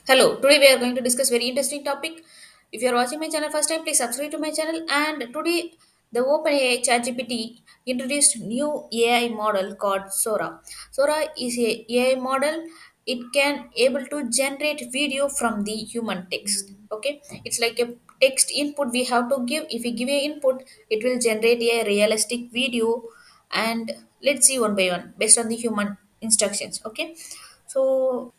Hello, today we are going to discuss very interesting topic. If you are watching my channel first time, please subscribe to my channel. And today, the OpenAI ChatGPT introduced new AI model called Sora. Sora is a AI model. It can able to generate video from the human text. Okay, it's like a text input we have to give. If we give a input, it will generate a realistic video. And let's see one by one based on the human instructions. Okay, so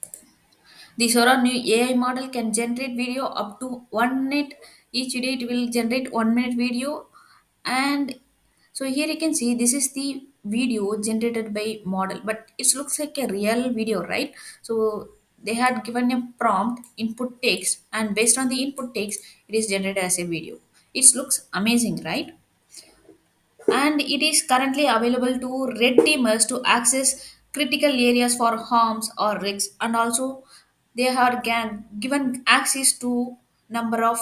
the Sora new AI model can generate video up to 1 minute. Each day it will generate 1 minute video. And so here you can see this is the video generated by model, but it looks like a real video, right? So they had given a prompt input text, and based on the input text, it is generated as a video. It looks amazing, right? And it is currently available to red teamers to access critical areas for harms or risks, and also they are given access to number of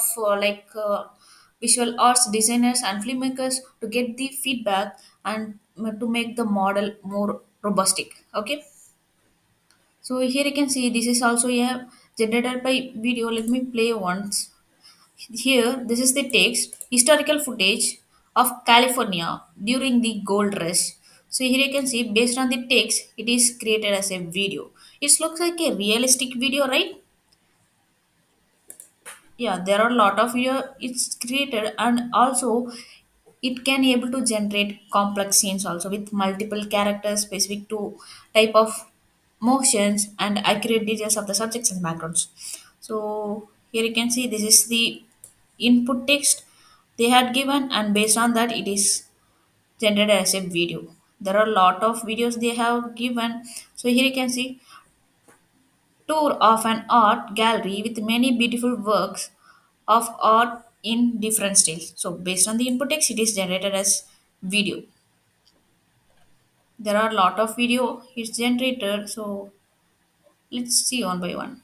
visual arts designers and filmmakers to get the feedback and to make the model more robustic. Okay, so here you can see this is also a generated by video. Let me play once. Here, this is the text historical footage of California during the gold rush. So here you can see based on the text, it is created as a video. It looks like a realistic video, right? Yeah, there are a lot of video it's created, and also it can able to generate complex scenes also with multiple characters specific to type of motions and accurate details of the subjects and backgrounds. So here you can see this is the input text they had given, and based on that it is generated as a video. There are a lot of videos they have given. So here you can see tour of an art gallery with many beautiful works of art in different styles. So based on the input text, it is generated as video. There are a lot of video is generated. So let's see one by one.